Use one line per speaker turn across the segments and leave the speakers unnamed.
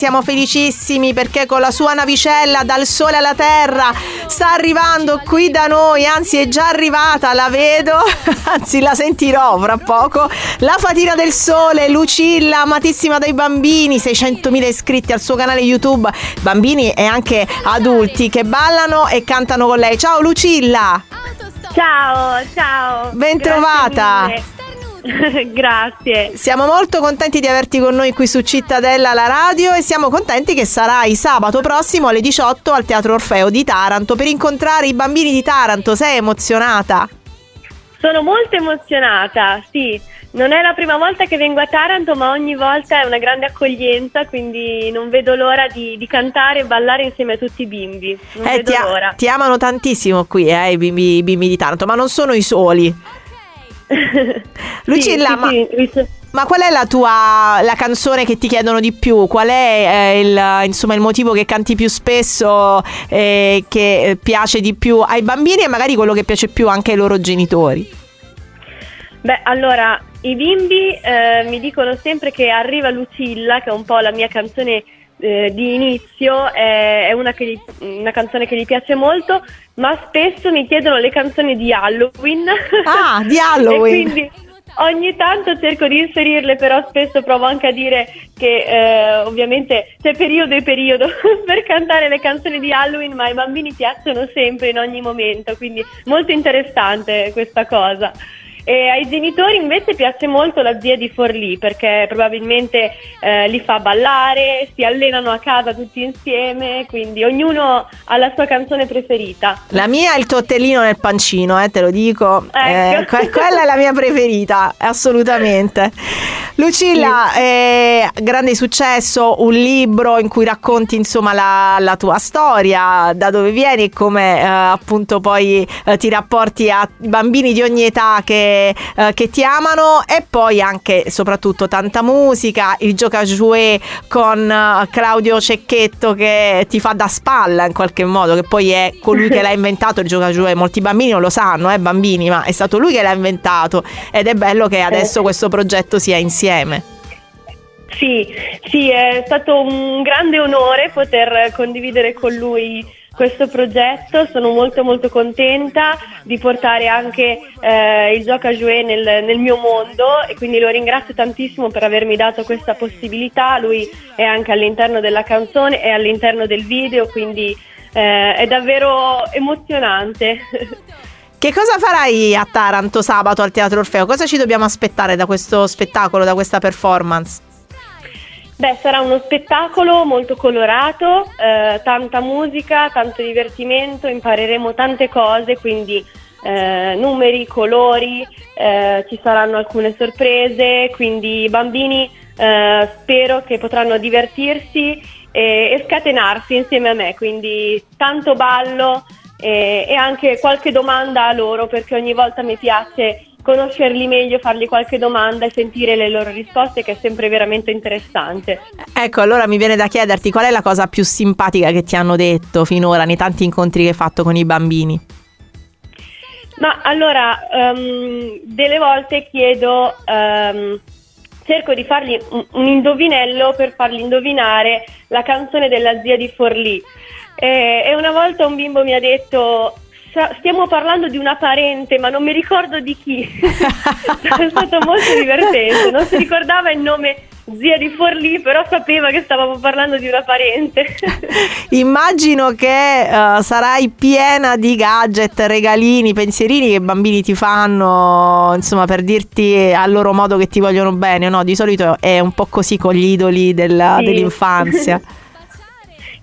Siamo felicissimi perché con la sua navicella dal sole alla terra sta arrivando qui da noi, anzi è già arrivata, la vedo, anzi la sentirò fra poco. La fatina del sole, Lucilla, amatissima dai bambini, 600.000 iscritti al suo canale YouTube, bambini e anche adulti che ballano e cantano con lei. Ciao Lucilla!
Ciao.
Ben trovata!
Grazie.
Siamo molto contenti di averti con noi qui su Cittadella la radio e siamo contenti che sarai sabato prossimo alle 18 al Teatro Orfeo di Taranto per incontrare i bambini di Taranto. Sei emozionata?
Sono molto emozionata, sì. Non è la prima volta che vengo a Taranto, ma ogni volta è una grande accoglienza, quindi non vedo l'ora di cantare e ballare insieme a tutti i bimbi. Non vedo l'ora.
Ti amano tantissimo qui, i bimbi di Taranto, ma non sono i soli. Lucilla, ma qual è la canzone che ti chiedono di più? Qual è il motivo che canti più spesso, che piace di più ai bambini e magari quello che piace più anche ai loro genitori?
Beh, allora, i bimbi mi dicono sempre che Arriva Lucilla, che è un po' la mia canzone di inizio, è una canzone che gli piace molto, ma spesso mi chiedono le canzoni di Halloween.
Ah, di Halloween!
E quindi ogni tanto cerco di inserirle, però spesso provo anche a dire che ovviamente c'è periodo e periodo per cantare le canzoni di Halloween, ma ai bambini piacciono sempre, in ogni momento, quindi molto interessante questa cosa. E ai genitori invece piace molto La zia di Forlì, perché probabilmente li fa ballare, si allenano a casa tutti insieme, quindi ognuno ha la sua canzone preferita.
La mia è Il tortellino nel pancino, te lo dico,
ecco.
Quella è la mia preferita, assolutamente. Lucilla, grande successo, un libro in cui racconti insomma la tua storia, da dove vieni e come appunto poi ti rapporti ai bambini di ogni età che ti amano, e poi anche e soprattutto tanta musica, il Gioca-Jouet con Claudio Cecchetto che ti fa da spalla in qualche modo, che poi è colui che l'ha inventato il Gioca-Jouet. Molti bambini non lo sanno, bambini, ma è stato lui che l'ha inventato ed è bello che adesso questo progetto sia insieme.
Sì, è stato un grande onore poter condividere con lui questo progetto. Sono molto molto contenta di portare anche il Gioca-Jouet nel mio mondo, e quindi lo ringrazio tantissimo per avermi dato questa possibilità. Lui è anche all'interno della canzone e all'interno del video, quindi è davvero emozionante.
Che cosa farai a Taranto sabato al Teatro Orfeo? Cosa ci dobbiamo aspettare da questo spettacolo, da questa performance?
Beh, sarà uno spettacolo molto colorato, tanta musica, tanto divertimento, impareremo tante cose, quindi numeri, colori, ci saranno alcune sorprese, quindi i bambini spero che potranno divertirsi e scatenarsi insieme a me, quindi tanto ballo e anche qualche domanda a loro, perché ogni volta mi piace conoscerli meglio, fargli qualche domanda e sentire le loro risposte, che è sempre veramente interessante.
Ecco, allora mi viene da chiederti qual è la cosa più simpatica che ti hanno detto finora nei tanti incontri che hai fatto con i bambini?
Ma allora, delle volte cerco di fargli un indovinello per fargli indovinare la canzone della zia di Forlì. E una volta un bimbo mi ha detto: stiamo parlando di una parente, ma non mi ricordo di chi. È stato molto divertente, non si ricordava il nome zia di Forlì, però sapeva che stavamo parlando di una parente.
Immagino che sarai piena di gadget, regalini, pensierini che i bambini ti fanno, insomma, per dirti a loro modo che ti vogliono bene, no? Di solito è un po' così con gli idoli dell'infanzia.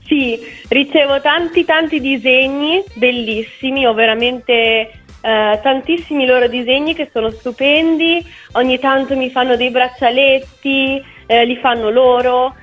Sì, ricevo tanti disegni bellissimi, ho veramente tantissimi loro disegni che sono stupendi. Ogni tanto mi fanno dei braccialetti, li fanno loro,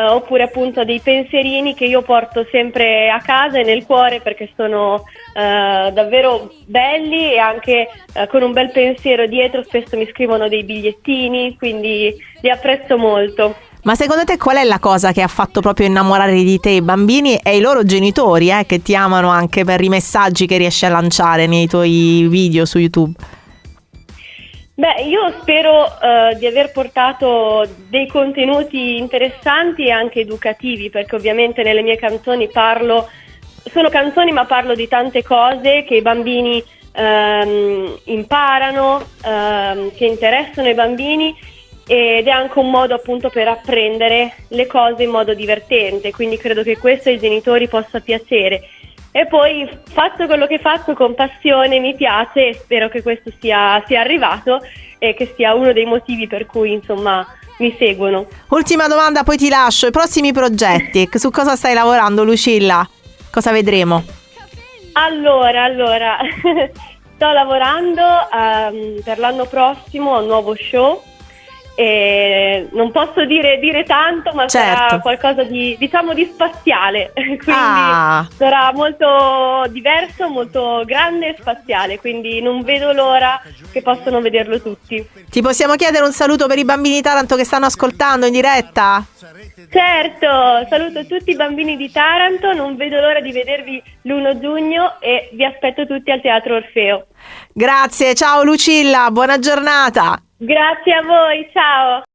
oppure appunto dei pensierini che io porto sempre a casa e nel cuore, perché sono davvero belli e anche con un bel pensiero dietro. Spesso mi scrivono dei bigliettini, quindi li apprezzo molto.
Ma secondo te qual è la cosa che ha fatto proprio innamorare di te i bambini e i loro genitori, che ti amano anche per i messaggi che riesci a lanciare nei tuoi video su YouTube?
Beh, io spero di aver portato dei contenuti interessanti e anche educativi, perché ovviamente nelle mie canzoni sono canzoni ma parlo di tante cose che i bambini imparano, che interessano i bambini, ed è anche un modo appunto per apprendere le cose in modo divertente, quindi credo che questo ai genitori possa piacere. E poi faccio quello che faccio con passione, mi piace, e spero che questo sia arrivato e che sia uno dei motivi per cui insomma mi seguono.
Ultima domanda, poi ti lascio. I prossimi progetti, su cosa stai lavorando, Lucilla? Cosa vedremo?
Allora, sto lavorando per l'anno prossimo a un nuovo show. E non posso dire tanto, ma sarà qualcosa di spaziale, quindi sarà molto diverso, molto grande e spaziale, quindi non vedo l'ora che possano vederlo tutti.
Ti possiamo chiedere un saluto per i bambini di Taranto che stanno ascoltando in diretta?
Certo, saluto tutti i bambini di Taranto, non vedo l'ora di vedervi l'1 giugno e vi aspetto tutti al Teatro Orfeo.
Grazie, ciao Lucilla, buona giornata.
Grazie a voi, ciao!